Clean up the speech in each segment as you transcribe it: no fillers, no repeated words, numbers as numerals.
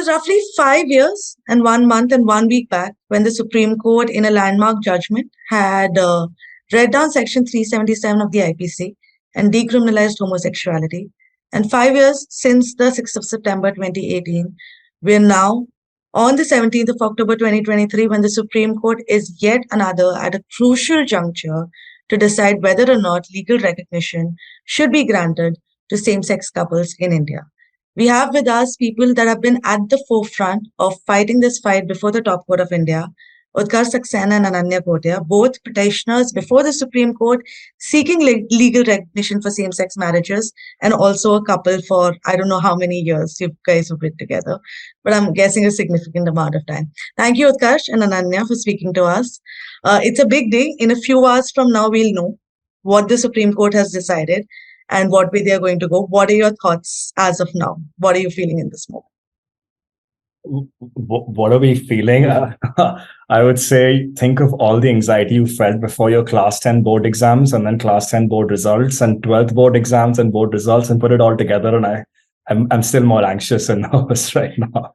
was roughly 5 years and 1 month and 1 week back when the Supreme Court, in a landmark judgment, had read down Section 377 of the IPC and decriminalized homosexuality. And 5 years since the 6th of September 2018, we're now on the 17th of October 2023 when the Supreme Court is yet another at a crucial juncture to decide whether or not legal recognition should be granted to same-sex couples in India. We have with us people that have been at the forefront of fighting this fight before the top court of India, Utkarsh, Saxena and Ananya Kotia, both petitioners before the Supreme Court seeking legal recognition for same-sex marriages, and also a couple for I don't know how many years you guys have been together, but I'm guessing a significant amount of time. Thank you, Utkarsh and Ananya, for speaking to us. It's a big day. In a few hours from now, we'll know what the Supreme Court has decided and what way they're going to go. What are your thoughts as of now? What are you feeling in this moment? What are we feeling? I would say, think of all the anxiety you felt before your class 10 board exams and then class 10 board results and 12th board exams and board results and put it all together. And I'm still more anxious and nervous right now.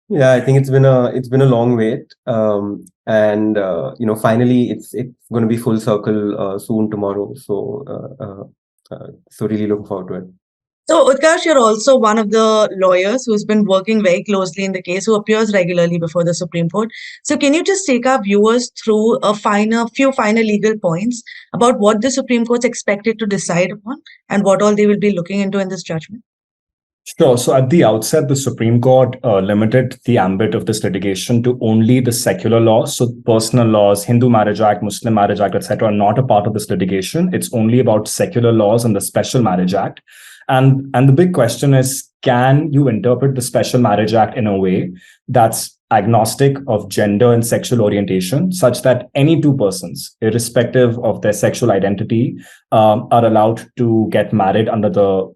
Yeah, I think it's been a long wait. Finally it's going to be full circle soon tomorrow. So really looking forward to it. So, Utkarsh, you're also one of the lawyers who's been working very closely in the case, who appears regularly before the Supreme Court. So, can you just take our viewers through few finer legal points about what the Supreme Court's expected to decide upon and what all they will be looking into in this judgment? Sure. So at the outset, the Supreme Court limited the ambit of this litigation to only the secular laws. So personal laws, Hindu Marriage Act, Muslim Marriage Act, etc., are not a part of this litigation. It's only about secular laws and the Special Marriage Act. And the big question is, can you interpret the Special Marriage Act in a way that's agnostic of gender and sexual orientation, such that any two persons, irrespective of their sexual identity, are allowed to get married under the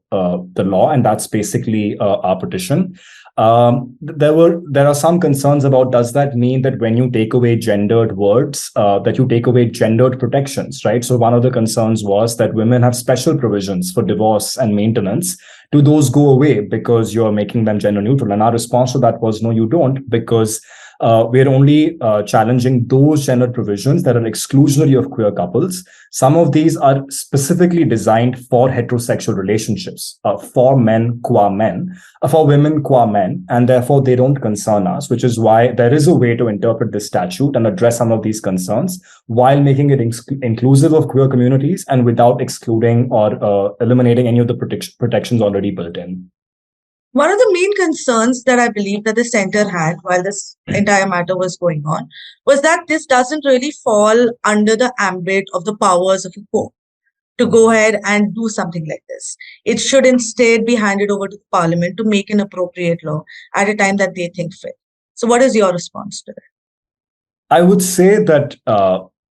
law? And that's basically our petition. There are some concerns about, does that mean that when you take away gendered words, that you take away gendered protections, right? So one of the concerns was that women have special provisions for divorce and maintenance. Do those go away because you're making them gender neutral? And our response to that was, no, you don't, because we're only challenging those gender provisions that are exclusionary of queer couples. Some of these are specifically designed for heterosexual relationships, for men qua men, for women qua men, and therefore they don't concern us, which is why there is a way to interpret this statute and address some of these concerns while making it inclusive of queer communities and without excluding or eliminating any of the protections already built in. One of the main concerns that I believe that the center had while this entire matter was going on was that this doesn't really fall under the ambit of the powers of a court to go ahead and do something like this. It should instead be handed over to the parliament to make an appropriate law at a time that they think fit. So what is your response to that? I would say that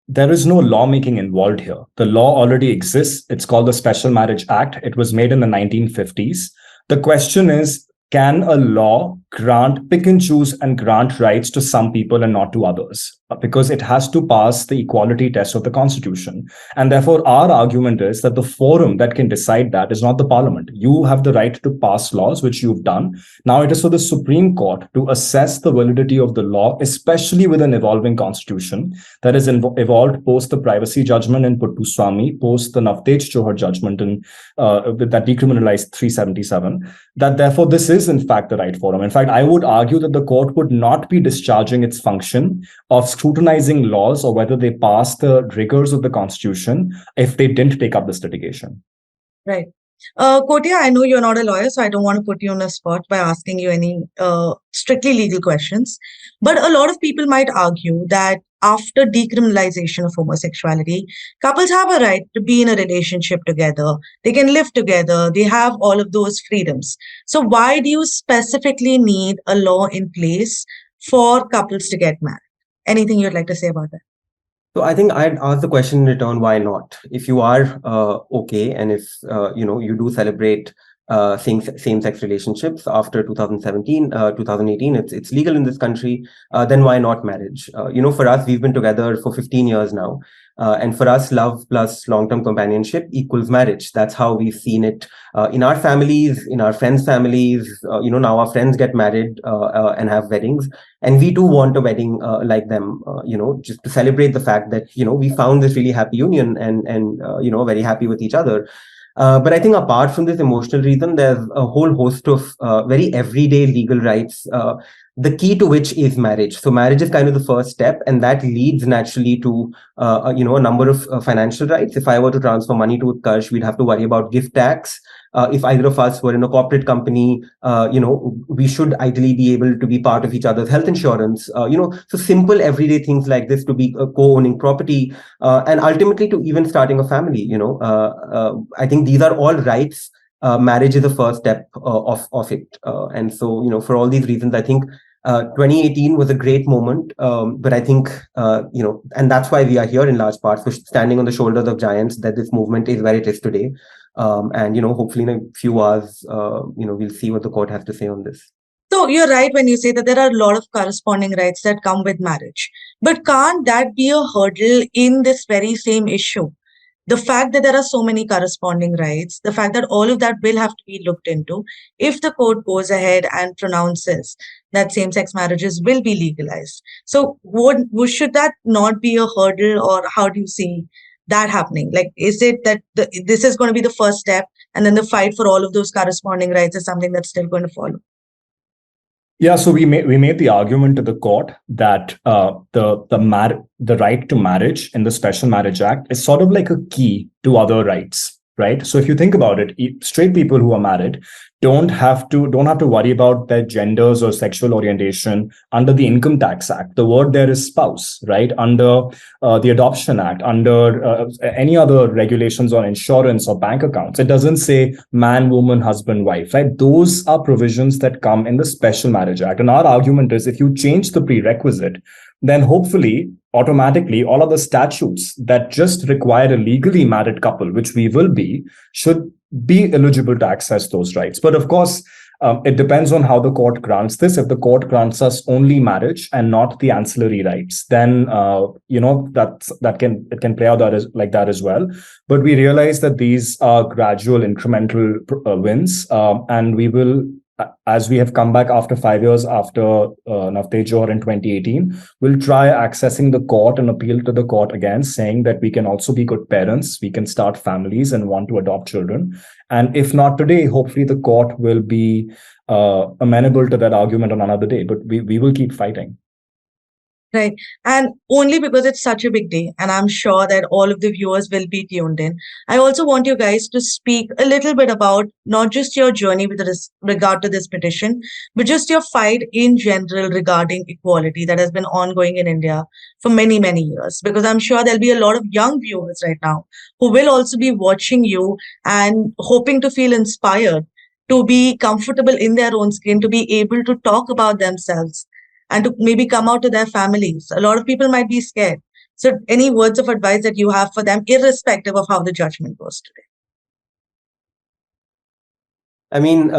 there is no lawmaking involved here. The law already exists. It's called the Special Marriage Act. It was made in the 1950s. The question is, can a law pick and choose and grant rights to some people and not to others? Because it has to pass the equality test of the Constitution. And therefore, our argument is that the forum that can decide that is not the parliament. You have the right to pass laws, which you've done. Now it is for the Supreme Court to assess the validity of the law, especially with an evolving constitution that has evolved post the privacy judgment in Puttaswamy, post the Navtej Johar judgment that decriminalized 377, that therefore this is in fact the right forum. In fact, I would argue that the court would not be discharging its function of scrutinizing laws or whether they pass the rigors of the Constitution if they didn't take up this litigation. Right. Kotia, I know you're not a lawyer, so I don't want to put you on a spot by asking you any strictly legal questions. But a lot of people might argue that after decriminalization of homosexuality, couples have a right to be in a relationship together. They can live together. They have all of those freedoms. So why do you specifically need a law in place for couples to get married? Anything you'd like to say about that? So I think I'd ask the question in return, why not? If you are okay, and if you do celebrate same-sex relationships after 2017, 2018, it's legal in this country, then why not marriage? For us, we've been together for 15 years now. And for us, love plus long-term companionship equals marriage. That's how we've seen it in our families, in our friends' families. Now our friends get married and have weddings, and we too want a wedding like them. Just to celebrate the fact that we found this really happy union, and very happy with each other. But I think apart from this emotional reason, there's a whole host of very everyday legal rights, the key to which is marriage. So marriage is kind of the first step, and that leads naturally to a number of financial rights. If I were to transfer money to Utkarsh, we'd have to worry about gift tax. If either of us were in a corporate company, we should ideally be able to be part of each other's health insurance. So simple everyday things like this, to be co-owning property, and ultimately to even starting a family. I think these are all rights. Marriage is the first step of it, and so for all these reasons, I think 2018 was a great moment. But I think and that's why we are here in large part, for standing on the shoulders of giants, that this movement is where it is today. And hopefully in a few hours, we'll see what the court has to say on this. So you're right when you say that there are a lot of corresponding rights that come with marriage. But can't that be a hurdle in this very same issue? The fact that there are so many corresponding rights, the fact that all of that will have to be looked into if the court goes ahead and pronounces that same-sex marriages will be legalized. So should that not be a hurdle, or how do you see that happening? Like, is it that this is going to be the first step, and then the fight for all of those corresponding rights is something that's still going to follow? Yeah, so we made the argument to the court that the right to marriage in the Special Marriage Act is sort of like a key to other rights, right? So if you think about it, straight people who are married don't have to worry about their genders or sexual orientation under the Income Tax Act. The word there is spouse, right? Under the Adoption Act, under any other regulations on insurance or bank accounts. It doesn't say man, woman, husband, wife, right? Those are provisions that come in the Special Marriage Act. And our argument is, if you change the prerequisite, then hopefully automatically all of the statutes that just require a legally married couple, which we will be, should be eligible to access those rights. But of course, it depends on how the court grants this. If the court grants us only marriage and not the ancillary rights, then it can play out like that as well. But we realize that these are gradual, incremental wins, and we will, as we have come back after 5 years after Navtej Johar in 2018, we'll try accessing the court and appeal to the court again, saying that we can also be good parents, we can start families and want to adopt children. And if not today, hopefully the court will be amenable to that argument on another day. But we will keep fighting. Right. And only because it's such a big day, and I'm sure that all of the viewers will be tuned in. I also want you guys to speak a little bit about not just your journey with regard to this petition, but just your fight in general regarding equality that has been ongoing in India for many, many years. Because I'm sure there'll be a lot of young viewers right now who will also be watching you and hoping to feel inspired, to be comfortable in their own skin, to be able to talk about themselves, and to maybe come out to their families. A lot of people might be scared. So any words of advice that you have for them, irrespective of how the judgment goes today? I mean,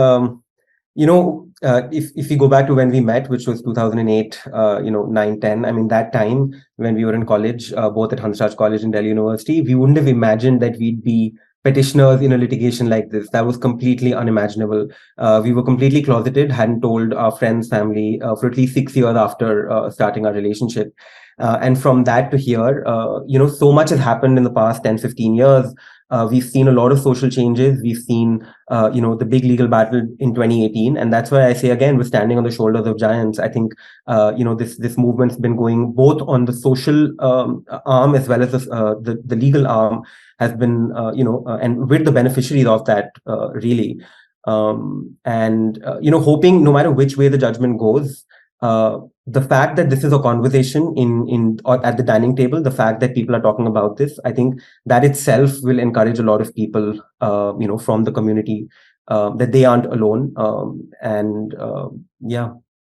if we go back to when we met, which was 2008, 9, 10, I mean, that time when we were in college, both at Hansraj College and Delhi University, we wouldn't have imagined that we'd be petitioners in a litigation like this. That was completely unimaginable. We were completely closeted, hadn't told our friends, family for at least 6 years after starting our relationship. And from that to here, so much has happened in the past 10, 15 years. We've seen a lot of social changes. We've seen, the big legal battle in 2018. And that's why I say, again, we're standing on the shoulders of giants. I think, this movement's been going both on the social arm as well as the legal arm, has been, and with the beneficiaries of that, really. Hoping no matter which way the judgment goes, the fact that this is a conversation or at the dining table, the fact that people are talking about this, I think that itself will encourage a lot of people, from the community, that they aren't alone. Yeah.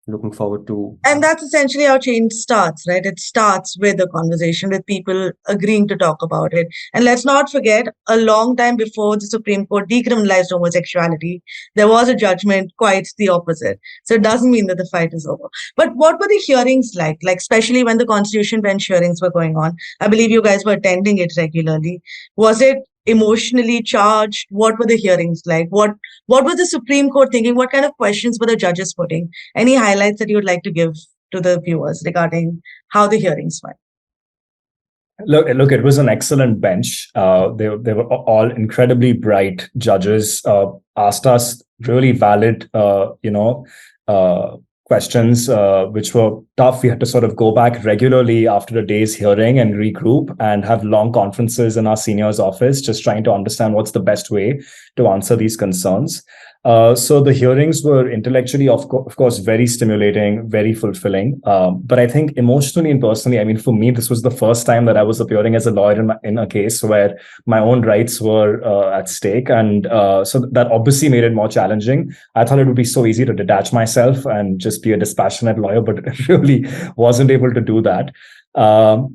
looking forward to. And that's essentially how change starts, right? It starts with a conversation, with people agreeing to talk about it. And let's not forget, a long time before the Supreme Court decriminalized homosexuality, there was a judgment quite the opposite. So it doesn't mean that the fight is over. But what were the hearings like? Like, especially when the Constitution Bench hearings were going on. I believe you guys were attending it regularly. Was it emotionally charged? What were the hearings like? What was the Supreme Court thinking? What kind of questions were the judges putting? Any highlights that you would like to give to the viewers regarding how the hearings went? Look, it was an excellent bench. They were all incredibly bright judges. Asked us really valid, questions, which were tough. We had to sort of go back regularly after a day's hearing and regroup and have long conferences in our senior's office, just trying to understand what's the best way to answer these concerns. So the hearings were intellectually, of course, very stimulating, very fulfilling. But I think emotionally and personally, I mean, for me, this was the first time that I was appearing as a lawyer in a case where my own rights were at stake. And so that obviously made it more challenging. I thought it would be so easy to detach myself and just be a dispassionate lawyer, but it really wasn't able to do that. So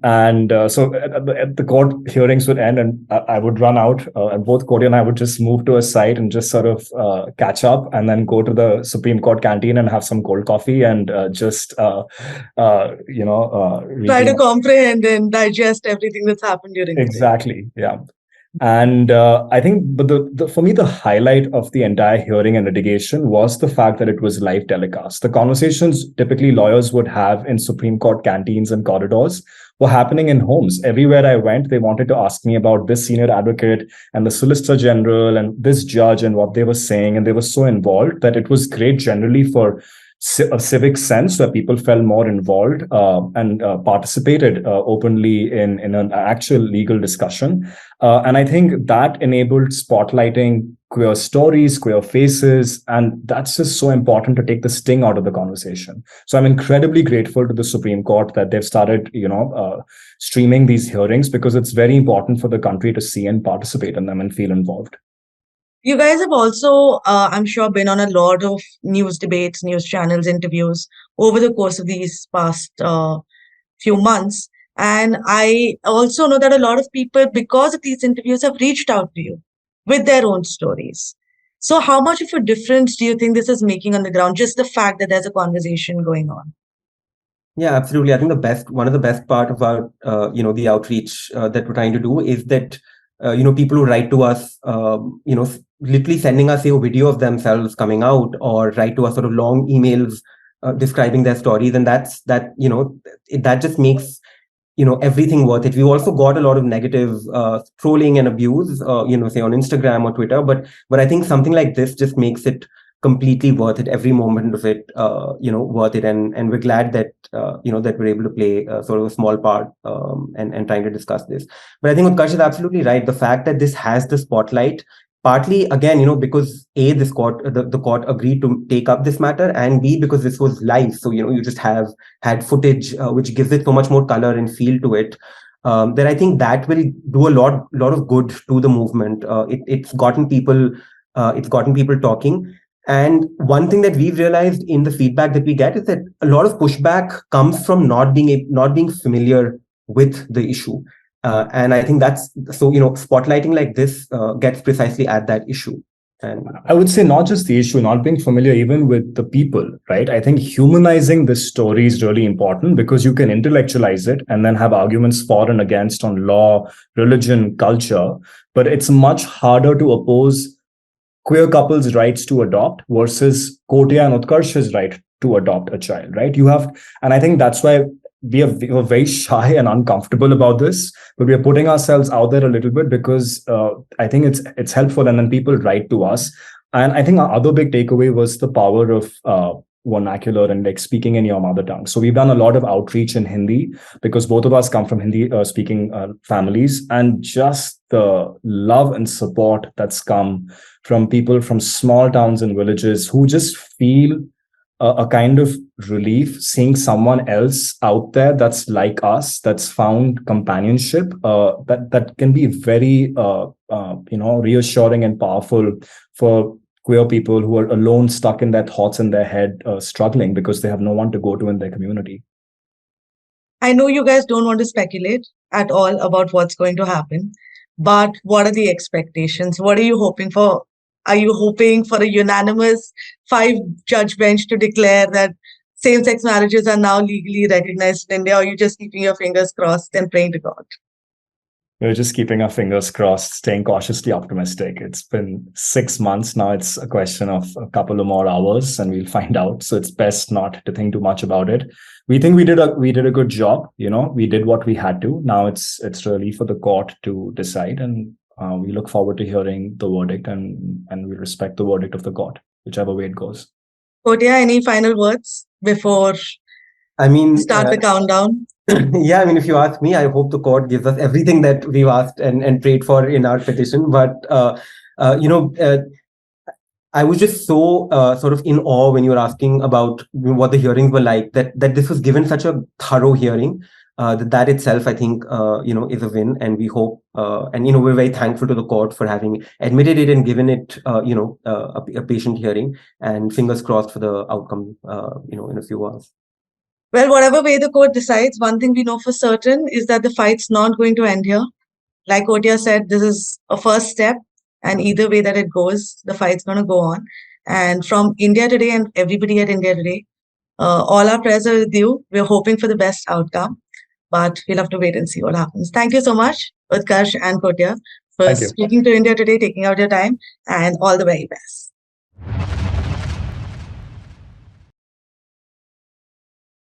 at the court hearings would end and I would run out, and both Kotia and I would just move to a site and just sort of catch up and then go to the Supreme Court canteen and have some cold coffee and try to comprehend and digest everything that's happened during the day. Exactly. Yeah. And I think, but for me, the highlight of the entire hearing and litigation was the fact that it was live telecast. The conversations typically lawyers would have in Supreme Court canteens and corridors were happening in homes. Everywhere I went, they wanted to ask me about this senior advocate and the Solicitor General and this judge and what they were saying. And they were so involved that it was great generally for a civic sense where people felt more involved and participated openly in an actual legal discussion. And I think that enabled spotlighting queer stories, queer faces, and that's just so important to take the sting out of the conversation. So I'm incredibly grateful to the Supreme Court that they've started, streaming these hearings because it's very important for the country to see and participate in them and feel involved. You guys have also, I'm sure, been on a lot of news debates, news channels, interviews over the course of these past few months. And I also know that a lot of people, because of these interviews, have reached out to you with their own stories. So how much of a difference do you think this is making on the ground? Just the fact that there's a conversation going on. Yeah, absolutely. I think one of the best part about the outreach that we're trying to do is that people who write to us, literally sending us a video of themselves coming out, or write to us sort of long emails describing their stories, and that just makes everything worth it. We've also got a lot of negative trolling and abuse, say on Instagram or Twitter, but I think something like this just makes it completely worth it. Every moment of it, worth it, and we're glad that that we're able to play sort of a small part and trying to discuss this. But I think Utkarsh is absolutely right. The fact that this has the spotlight, partly again, because A, this court, the court agreed to take up this matter, and B, because this was live, so you just had footage which gives it so much more color and feel to it. Then I think that will do a lot of good to the movement. It's gotten people talking. And one thing that we've realized in the feedback that we get is that a lot of pushback comes from not being familiar with the issue. And I think that's so, spotlighting like this gets precisely at that issue. And I would say not just the issue, not being familiar even with the people, right? I think humanizing this story is really important because you can intellectualize it and then have arguments for and against on law, religion, culture. But it's much harder to oppose queer couples' rights to adopt versus Kotia and Utkarsh's right to adopt a child, right? And I think that's why we are very shy and uncomfortable about this, but we are putting ourselves out there a little bit because I think it's helpful, and then people write to us. And I think our other big takeaway was the power of vernacular and like speaking in your mother tongue. So we've done a lot of outreach in Hindi because both of us come from Hindi speaking families, and just the love and support that's come from people from small towns and villages who just feel a kind of relief seeing someone else out there that's like us, that's found companionship, that can be very reassuring and powerful for queer people who are alone, stuck in their thoughts in their head, struggling because they have no one to go to in their community. I know you guys don't want to speculate at all about what's going to happen, but what are the expectations? What are you hoping for? Are you hoping for a unanimous five-judge bench to declare that same-sex marriages are now legally recognized in India, or are you just keeping your fingers crossed and praying to God? We're just keeping our fingers crossed, staying cautiously optimistic. It's been 6 months now. It's a question of a couple of more hours, and we'll find out. So it's best not to think too much about it. We think we did a good job. We did what we had to. Now it's really for the court to decide, and we look forward to hearing the verdict, and we respect the verdict of the court, whichever way it goes. Kotia, any final words before start the countdown? Yeah, if you ask me, I hope the court gives us everything that we've asked and prayed for in our petition. But I was just so sort of in awe when you were asking about what the hearings were like, that this was given such a thorough hearing. That itself, I think, is a win, and we hope, and we're very thankful to the court for having admitted it and given it, a patient hearing, and fingers crossed for the outcome, in a few hours. Well, whatever way the court decides, one thing we know for certain is that the fight's not going to end here. Like Kotia said, this is a first step, and either way that it goes, the fight's going to go on. And from India Today and everybody at India Today, all our prayers are with you. We're hoping for the best outcome, but we'll have to wait and see what happens. Thank you so much, Utkarsh and Kotia, for speaking to India Today, taking out your time, and all the very best.